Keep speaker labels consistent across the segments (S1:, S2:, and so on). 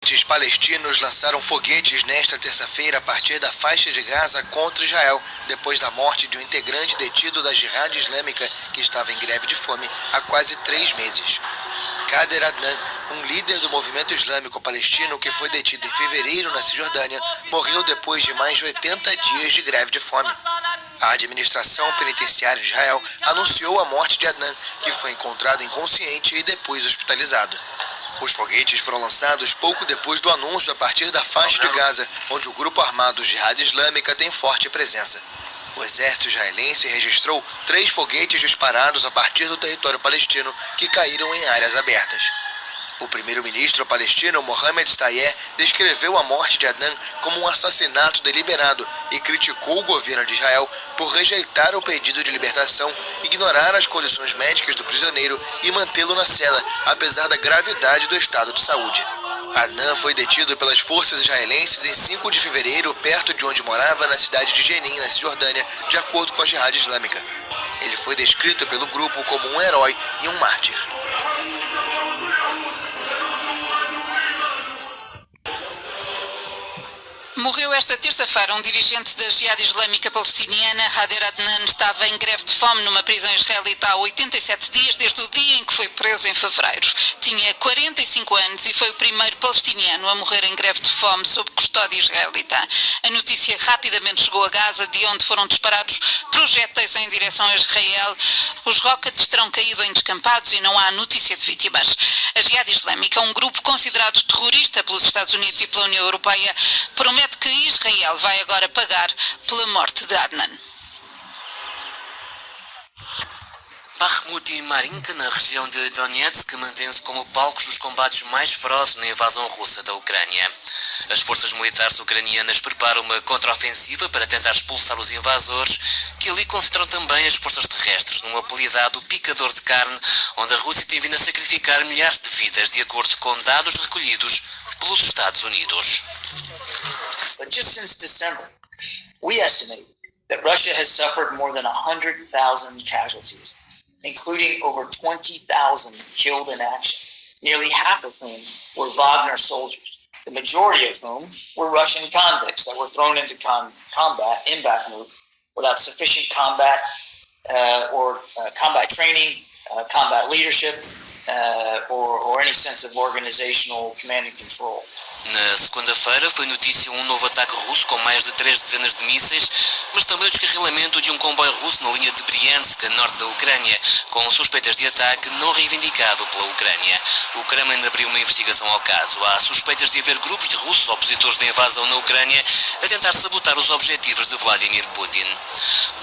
S1: foguetes palestinos lançaram foguetes nesta terça-feira a partir da faixa de Gaza contra Israel, depois da morte de um integrante detido da Jihad Islâmica que estava em greve de fome há quase 3 meses. Khader Adnan, um líder do movimento islâmico palestino que foi detido em fevereiro na Cisjordânia, morreu depois de mais de 80 dias de greve de fome. A administração penitenciária de Israel anunciou a morte de Adnan, que foi encontrado inconsciente e depois hospitalizado. Os foguetes foram lançados pouco depois do anúncio a partir da faixa de Gaza, onde o grupo armado Jihad Islâmica tem forte presença. O exército israelense registrou 3 foguetes disparados a partir do território palestino que caíram em áreas abertas. O primeiro-ministro palestino Mohamed Shtayyeh descreveu a morte de Adnan como um assassinato deliberado e criticou o governo de Israel por rejeitar o pedido de libertação, ignorar as condições médicas do prisioneiro e mantê-lo na cela, apesar da gravidade do estado de saúde. Adnan foi detido pelas forças israelenses em 5 de fevereiro, perto de onde morava, na cidade de Jenin, na Cisjordânia, de acordo com a Jihad Islâmica. Ele foi descrito pelo grupo como um herói e um mártir.
S2: Morreu esta terça-feira um dirigente da Jihad Islâmica palestiniana. Khader Adnan estava em greve de fome numa prisão israelita há 87 dias, desde o dia em que foi preso em fevereiro. Tinha 45 anos e foi o primeiro palestiniano a morrer em greve de fome sob custódia israelita. A notícia rapidamente chegou a Gaza, de onde foram disparados projéteis em direção a Israel. Os rockets terão caído em descampados e não há notícia de vítimas. A Jihad Islâmica, um grupo considerado terrorista pelos Estados Unidos e pela União Europeia, promete que Israel vai agora pagar pela morte de Adnan.
S3: Bakhmut e Marinka, na região de Donetsk, mantém-se como palcos dos combates mais ferozes na invasão russa da Ucrânia. As forças militares ucranianas preparam uma contraofensiva para tentar expulsar os invasores, que ali concentram também as forças terrestres, num apelidado picador de carne, onde a Rússia tem vindo a sacrificar milhares de vidas, de acordo com dados recolhidos pelos Estados Unidos.
S4: But just since December, we estimate that Russia has suffered more than 100,000 casualties, including over 20,000 killed in action, nearly half of whom were Wagner soldiers, the majority of whom were Russian convicts that were thrown into combat in Bakhmut without sufficient combat combat training, combat leadership, or any sense of organizational command and control.
S3: Na segunda-feira foi notícia um novo ataque russo com mais de 3 dezenas de mísseis, mas também o descarrilamento de um comboio russo na linha de Briansk, a norte da Ucrânia, com suspeitas de ataque não reivindicado pela Ucrânia. O Kremlin abriu uma investigação ao caso. Há suspeitas de haver grupos de russos opositores da invasão na Ucrânia a tentar sabotar os objetivos de Vladimir Putin.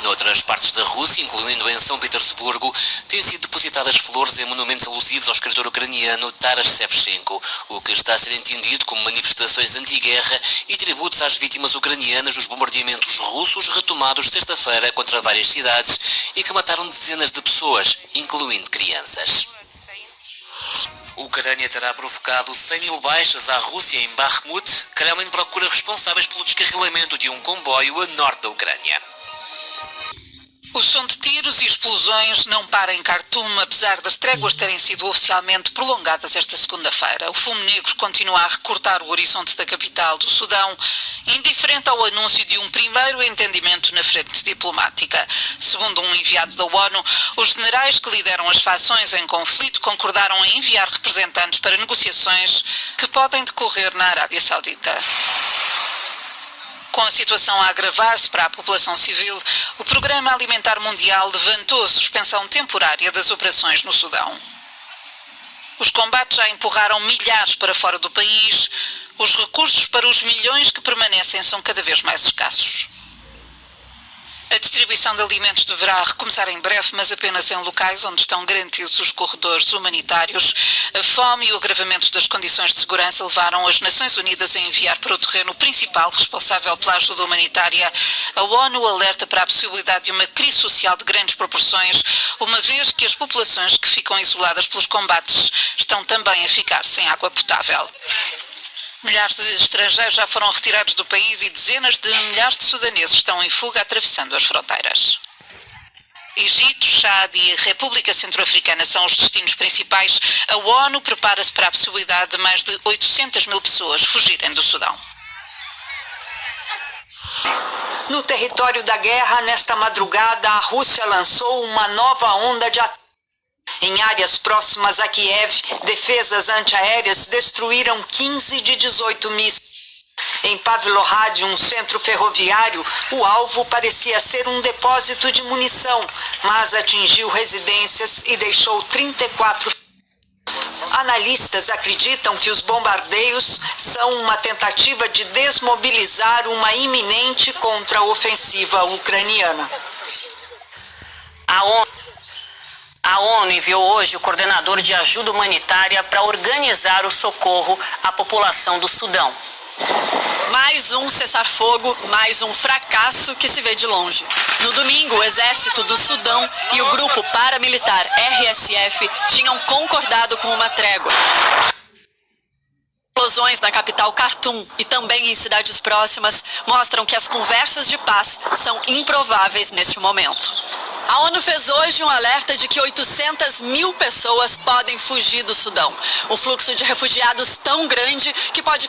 S3: Noutras partes da Rússia, incluindo em São Petersburgo, têm sido depositadas flores em monumentos alusivos ao escritor ucraniano Taras Shevchenko, o que está a ser entendido como manifestações anti-guerra e tributos às vítimas ucranianas dos bombardeamentos russos retomados sexta-feira contra várias cidades e que mataram dezenas de pessoas, incluindo crianças. A Ucrânia terá provocado 100.000 baixas à Rússia em Bakhmut. Kremlin procura responsáveis pelo descarrilamento de um comboio a norte da Ucrânia.
S2: O som de tiros e explosões não para em Khartoum, apesar das tréguas terem sido oficialmente prolongadas esta segunda-feira. O fumo negro continua a recortar o horizonte da capital do Sudão, indiferente ao anúncio de um primeiro entendimento na frente diplomática. Segundo um enviado da ONU, os generais que lideram as fações em conflito concordaram em enviar representantes para negociações que podem decorrer na Arábia Saudita. Com a situação a agravar-se para a população civil, o Programa Alimentar Mundial levantou a suspensão temporária das operações no Sudão. Os combates já empurraram milhares para fora do país. Os recursos para os milhões que permanecem são cada vez mais escassos. A distribuição de alimentos deverá recomeçar em breve, mas apenas em locais onde estão garantidos os corredores humanitários. A fome e o agravamento das condições de segurança levaram as Nações Unidas a enviar para o terreno o principal responsável pela ajuda humanitária. A ONU alerta para a possibilidade de uma crise social de grandes proporções, uma vez que as populações que ficam isoladas pelos combates estão também a ficar sem água potável. Milhares de estrangeiros já foram retirados do país e dezenas de milhares de sudaneses estão em fuga atravessando as fronteiras. Egito, Chad e República Centro-Africana são os destinos principais. A ONU prepara-se para a possibilidade de mais de 800 mil pessoas fugirem do Sudão.
S5: No território da guerra, nesta madrugada, a Rússia lançou uma nova onda de ataques. Em áreas próximas a Kiev, defesas antiaéreas destruíram 15 de 18 mísseis. Em Pavlohrad, um centro ferroviário, o alvo parecia ser um depósito de munição, mas atingiu residências e deixou 34. Analistas acreditam que os bombardeios são uma tentativa de desmobilizar uma iminente contra-ofensiva ucraniana.
S6: A ONU enviou hoje o coordenador de ajuda humanitária para organizar o socorro à população do Sudão.
S7: Mais um cessar-fogo, mais um fracasso que se vê de longe. No domingo, o exército do Sudão e o grupo paramilitar RSF tinham concordado com uma trégua. Explosões na capital Khartoum e também em cidades próximas mostram que as conversas de paz são improváveis neste momento. A ONU fez hoje um alerta de que 800 mil pessoas podem fugir do Sudão. Um fluxo de refugiados tão grande que pode